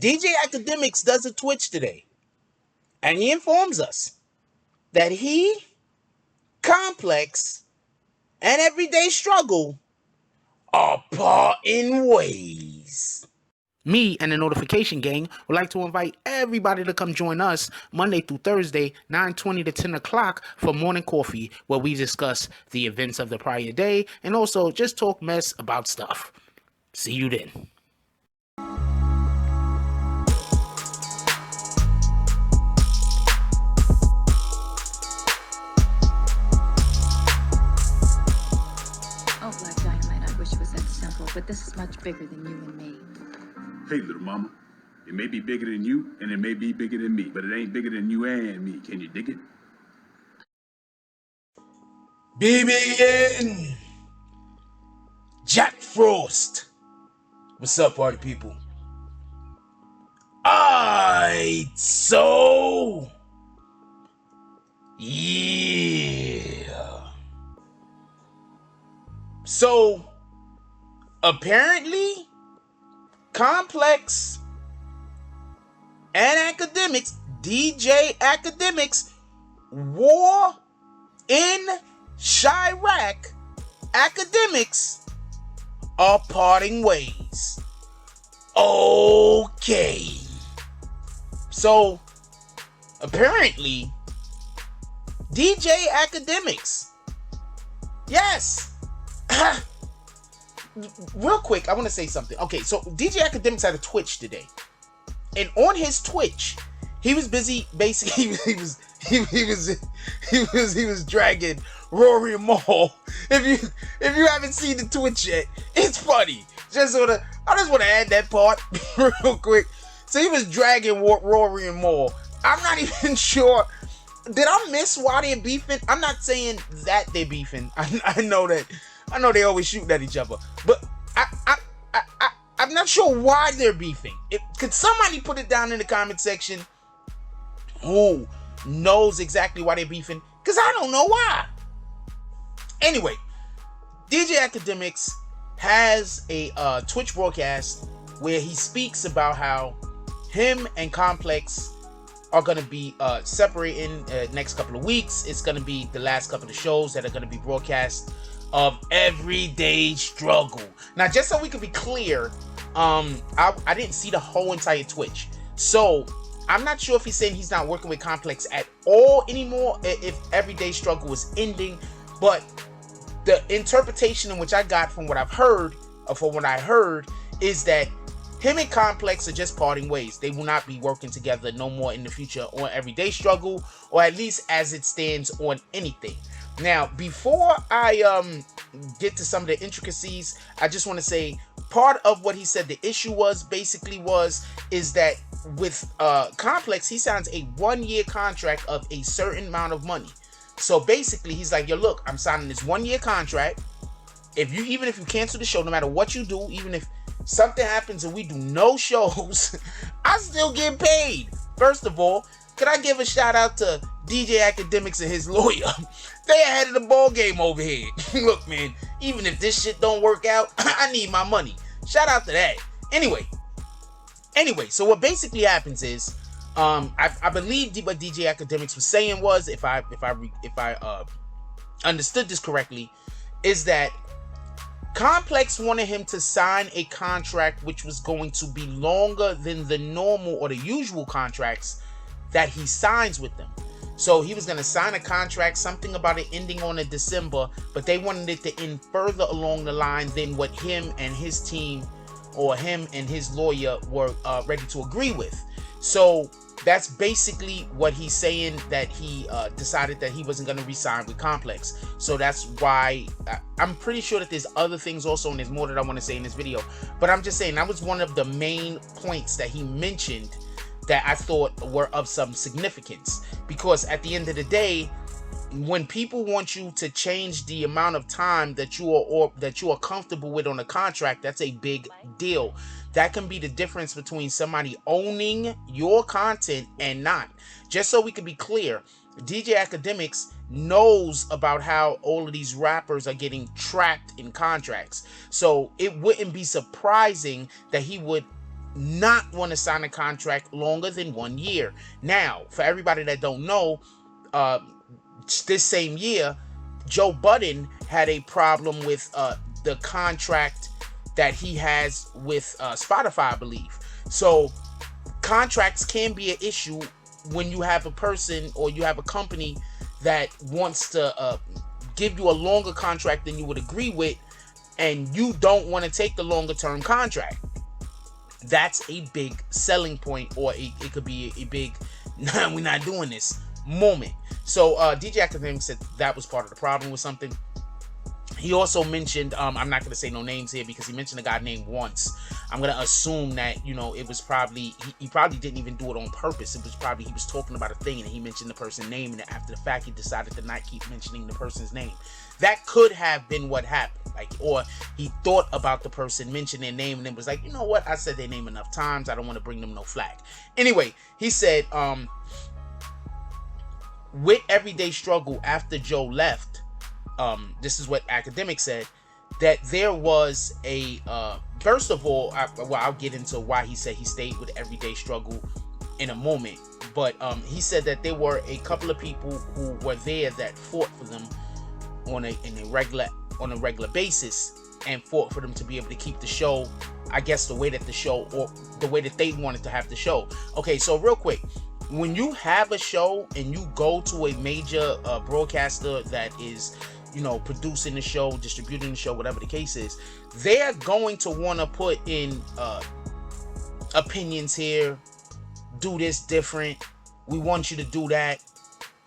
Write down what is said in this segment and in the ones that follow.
DJ Akademiks does a Twitch today, and he informs us that he, Complex, and Everyday Struggle are parting ways. Me and the Notification Gang would like to invite everybody to come join us Monday through Thursday, 9:20 to 10 o'clock for morning coffee, where we discuss the events of the prior day and also just talk mess about stuff. See you then. Oh, Black Dynamite, I wish it was that simple, but this is much bigger than you and me. Hey, little mama, it may be bigger than you, and it may be bigger than me, but it ain't bigger than you and me. Can you dig it? BBN Jack Frost. What's up, party people? Alright, so yeah. So apparently Complex and Akademiks, DJ Akademiks, war in Chirac. Akademiks are parting ways. Okay. So apparently DJ Akademiks, yes. Real quick, I want to say something. Okay, so DJ Akademiks had a Twitch today, and on his Twitch, he was busy. Basically, he was dragging Rory and Maul. If you haven't seen the Twitch yet, it's funny. I just want to add that part real quick. So he was dragging Rory and Maul. I'm not even sure. Did I miss why they're beefing? I'm not saying that they're beefing. I know they always shooting at each other, but I'm not sure why they're beefing. Could somebody put it down in the comment section who knows exactly why they're beefing? Because I don't know why. Anyway, DJ Akademiks has a Twitch broadcast where he speaks about how him and Complex are going to be separating next couple of weeks. It's going to be the last couple of shows that are going to be broadcast of Everyday Struggle. Now, just so we can be clear, I didn't see the whole entire Twitch, so I'm not sure if he's saying he's not working with Complex at all anymore, if Everyday Struggle is ending, but the interpretation in which I got from what I've heard, or from what I heard, is that him and Complex are just parting ways. They will not be working together no more in the future on Everyday Struggle, or at least as it stands on anything. Now, before I get to some of the intricacies, I just want to say part of what he said the issue was is that with Complex, he signs a 1-year contract of a certain amount of money. So basically, he's like, yo, look, I'm signing this 1-year contract. Even if you cancel the show, no matter what you do, even if something happens and we do no shows, I still get paid. First of all, could I give a shout out to DJ Akademiks and his lawyer? They ahead of the ball game over here. Look, man, even if this shit don't work out, I need my money. Shout out to that. Anyway, so what basically happens is, I believe what DJ Akademiks was saying was, if I understood this correctly, is that Complex wanted him to sign a contract which was going to be longer than the normal or the usual contracts that he signs with them. So he was going to sign a contract, something about it ending on a December, but they wanted it to end further along the line than what him and his team, or him and his lawyer, were ready to agree with. So that's basically what he's saying, that he decided that he wasn't going to re-sign with Complex. So that's why I'm pretty sure that there's other things also, and there's more that I want to say in this video. But I'm just saying that was one of the main points that he mentioned that I thought were of some significance. Because at the end of the day, when people want you to change the amount of time that you are comfortable with on a contract, that's a big deal. That can be the difference between somebody owning your content and not. Just so we can be clear, DJ Akademiks knows about how all of these rappers are getting trapped in contracts. So it wouldn't be surprising that he would not want to sign a contract longer than 1 year. Now, for everybody that don't know, this same year, Joe Budden had a problem with the contract that he has with Spotify, I believe. So contracts can be an issue when you have a person or you have a company that wants to give you a longer contract than you would agree with, and you don't want to take the longer term contract. That's a big selling point, or it could be a big nah, we're not doing this moment. So DJ Akademiks said that was part of the problem with something. He also mentioned, I'm not going to say no names here because he mentioned a guy named Once. I'm going to assume that, you know, it was probably, he probably didn't even do it on purpose. It was probably, he was talking about a thing and he mentioned the person's name, and after the fact, he decided to not keep mentioning the person's name. That could have been what happened. Like, or he thought about the person, mentioned their name, and then was like, you know what? I said their name enough times. I don't want to bring them no flack. Anyway, he said, with Everyday Struggle after Joe left, this is what Akademiks said, that there was a first of all, I'll get into why he said he stayed with Everyday Struggle in a moment, but he said that there were a couple of people who were there that fought for them on a regular basis, and fought for them to be able to keep the show, I guess, the way that the show, or the way that they wanted to have the show. Okay, so real quick, when you have a show and you go to a major broadcaster that is, you know, producing the show, distributing the show, whatever the case is, they're going to want to put in opinions here, do this different, we want you to do that.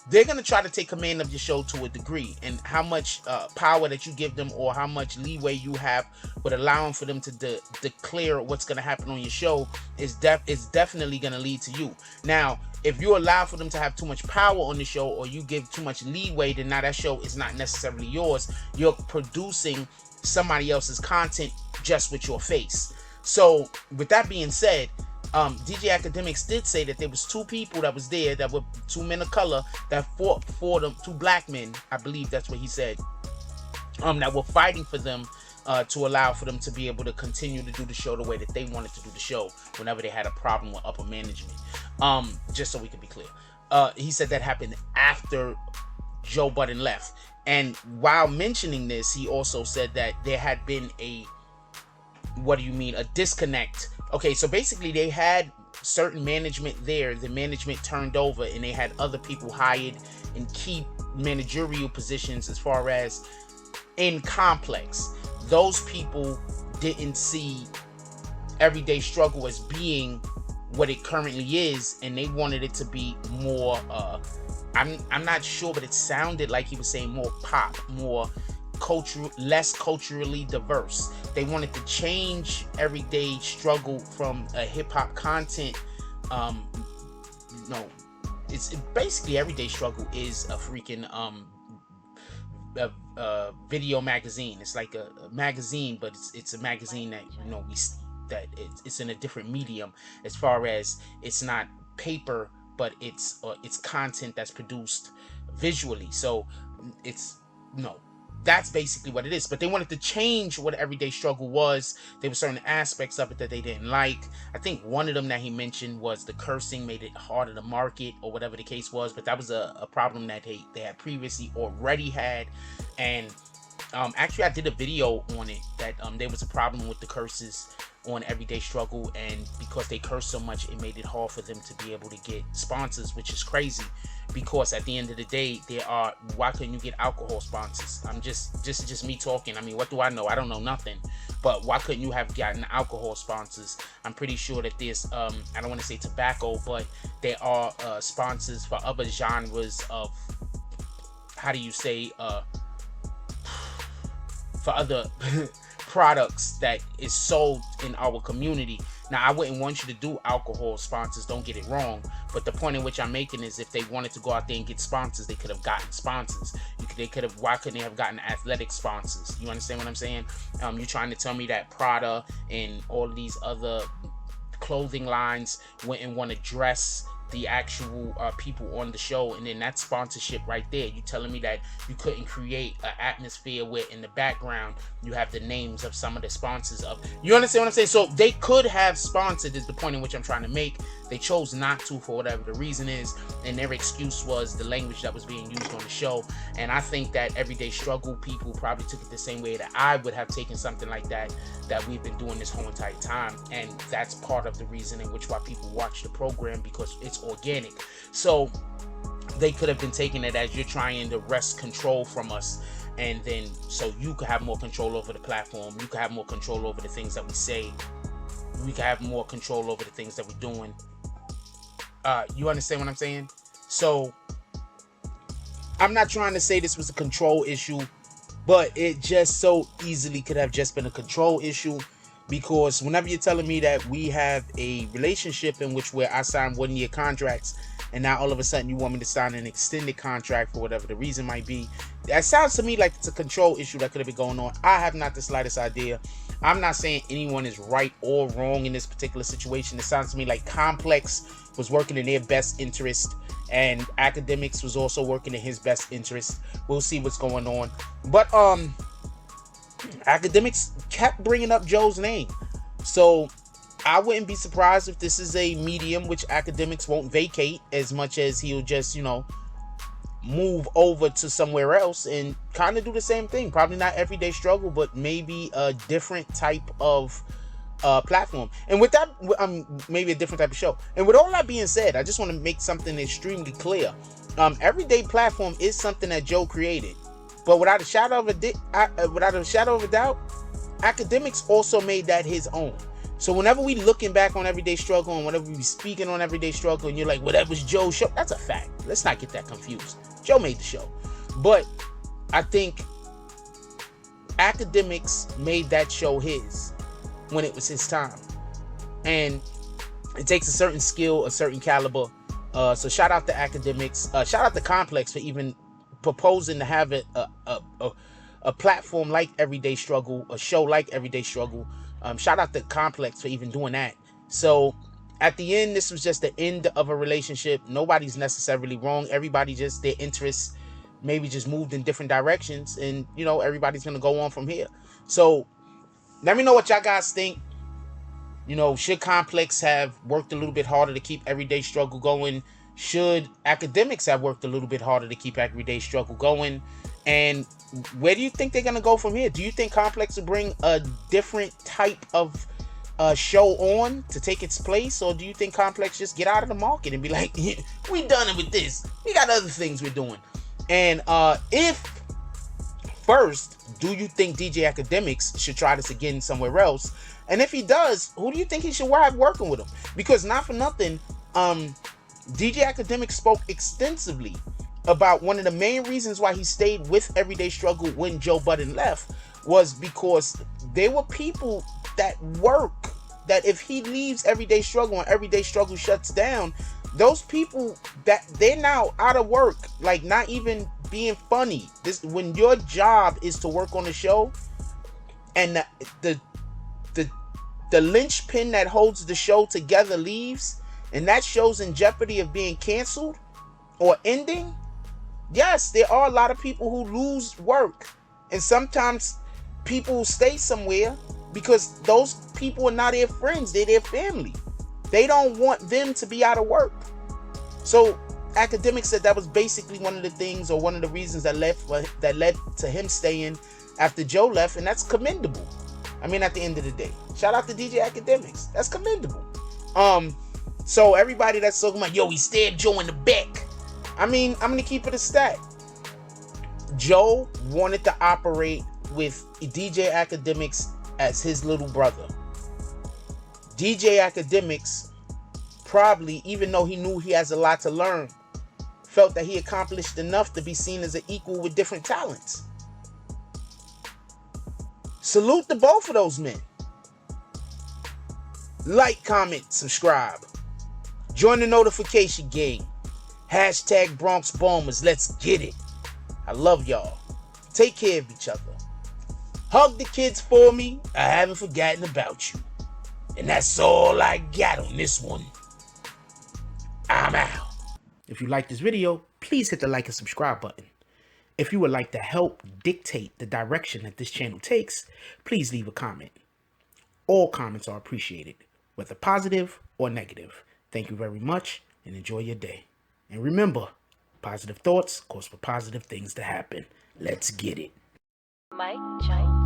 They're going to try to take command of your show to a degree, and how much power that you give them, or how much leeway you have with allowing for them to declare what's going to happen on your show is definitely going to lead to you. Now, if you allow for them to have too much power on the show, or you give too much leeway, then now that show is not necessarily yours. You're producing somebody else's content just with your face. So with that being said, DJ Akademiks did say that there was two people that was there, that were two men of color, that fought for them, two black men, I believe that's what he said, that were fighting for them to allow for them to be able to continue to do the show the way that they wanted to do the show whenever they had a problem with upper management. Just so we can be clear. He said that happened after Joe Budden left. And while mentioning this, he also said that there had been a disconnect. Okay, so basically they had certain management there. The management turned over, and they had other people hired in key managerial positions as far as in Complex. Those people didn't see Everyday Struggle as being what it currently is, and they wanted it to be more I'm not sure, but it sounded like he was saying more pop, more cultural, less culturally diverse. They wanted to change Everyday Struggle from a hip-hop content, it's basically Everyday Struggle is a freaking video magazine. It's like a magazine, but it's a magazine that, you know, it's in a different medium, as far as it's not paper, but it's content that's produced visually. So that's basically what it is. But they wanted to change what Everyday Struggle was. There were certain aspects of it that they didn't like. I think one of them that he mentioned was the cursing made it harder to market, or whatever the case was. But that was a problem that they had previously already had. And actually, I did a video on it, that there was a problem with the curses on Everyday Struggle, and because they curse so much, it made it hard for them to be able to get sponsors, which is crazy, because at the end of the day, why couldn't you get alcohol sponsors? I'm just me talking. I mean, what do I know? I don't know nothing. But why couldn't you have gotten alcohol sponsors? I'm pretty sure that there's I don't want to say tobacco, but there are sponsors for other genres of, how do you say, for other products that is sold in our community. Now, I wouldn't want you to do alcohol sponsors, don't get it wrong, but the point in which I'm making is, if they wanted to go out there and get sponsors, they could have gotten sponsors. Why couldn't they have gotten athletic sponsors? You understand what I'm saying? You're trying to tell me that Prada and all these other clothing lines wouldn't want to dress the actual people on the show, and then that sponsorship right there. You telling me that you couldn't create an atmosphere where in the background you have the names of some of the sponsors of, you understand what I'm saying? So they could have sponsored, is the point in which I'm trying to make. They chose not to for whatever the reason is, and their excuse was the language that was being used on the show. And I think that Everyday Struggle people probably took it the same way that I would have taken something like that we've been doing this whole entire time. And that's part of the reason in which why people watch the program, because it's organic. So they could have been taking it as you're trying to wrest control from us, and then so you could have more control over the platform, you could have more control over the things that we say, we could have more control over the things that we're doing. You understand what I'm saying? So I'm not trying to say this was a control issue, but it just so easily could have just been a control issue, because whenever you're telling me that we have a relationship in which where I signed 1-year contracts, and now all of a sudden you want me to sign an extended contract for whatever the reason might be, that sounds to me like it's a control issue that could have been going on. I have not the slightest idea. I'm not saying anyone is right or wrong in this particular situation. It sounds to me like Complex was working in their best interest, and Akademiks was also working in his best interest. We'll see what's going on. But Akademiks kept bringing up Joe's name, so I wouldn't be surprised if this is a medium which Akademiks won't vacate, as much as he'll just, move over to somewhere else and kind of do the same thing. Probably not Everyday Struggle, but maybe a different type of platform. And with that, maybe a different type of show. And with all that being said, I just want to make something extremely clear. Everyday Platform is something that Joe created, but without a shadow of a doubt, Akademiks also made that his own. So whenever we looking back on Everyday Struggle, and whenever we speaking on Everyday Struggle, and you're like, well, that was Joe's show, that's a fact. Let's not get that confused. Joe made the show. But I think Akademiks made that show his when it was his time. And it takes a certain skill, a certain caliber. So shout out to Akademiks. Shout out to Complex for even proposing to have a platform like Everyday Struggle, a show like Everyday Struggle. Shout out to Complex for even doing that. So at the end, this was just the end of a relationship. Nobody's necessarily wrong. Everybody just, their interests maybe just moved in different directions, and everybody's gonna go on from here. So let me know what y'all guys think. Should Complex have worked a little bit harder to keep Everyday Struggle going? Should Akademiks have worked a little bit harder to keep Everyday Struggle going? And where do you think they're going to go from here? Do you think Complex will bring a different type of show on to take its place? Or do you think Complex just get out of the market and be like, we done it with this. We got other things we're doing. And if first, do you think DJ Akademiks should try this again somewhere else? And if he does, who do you think he should have working with him? Because not for nothing, DJ Akademiks spoke extensively about one of the main reasons why he stayed with Everyday Struggle when Joe Budden left was because there were people that work, that if he leaves Everyday Struggle and Everyday Struggle shuts down, those people, that they're now out of work, like not even being funny. This, when your job is to work on the show, and the linchpin that holds the show together leaves, and that show's in jeopardy of being canceled or ending, yes, there are a lot of people who lose work. And sometimes people stay somewhere because those people are not their friends, they're their family. They don't want them to be out of work. So Akademiks said that was basically one of the things, or one of the reasons that led to him staying after Joe left, and that's commendable. I mean, at the end of the day, shout out to DJ Akademiks. That's commendable. So everybody that's talking about, yo, he stabbed Joe in the back. I mean, I'm gonna keep it a stat. Joe wanted to operate with DJ Akademiks as his little brother. DJ Akademiks probably, even though he knew he has a lot to learn, felt that he accomplished enough to be seen as an equal with different talents. Salute to both of those men. Like, comment, subscribe. Join the notification gang. Hashtag Bronx Bombers. Let's get it. I love y'all. Take care of each other. Hug the kids for me. I haven't forgotten about you. And that's all I got on this one. I'm out. If you like this video, please hit the like and subscribe button. If you would like to help dictate the direction that this channel takes, please leave a comment. All comments are appreciated, whether positive or negative. Thank you very much and enjoy your day. And remember, positive thoughts cause for positive things to happen. Let's get it. Mike Jones.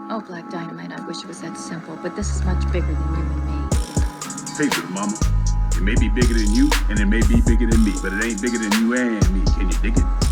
Oh, Black Dynamite, I wish it was that simple, but this is much bigger than you and me. Paper, mama. It may be bigger than you, and it may be bigger than me, but it ain't bigger than you and me. Can you dig it?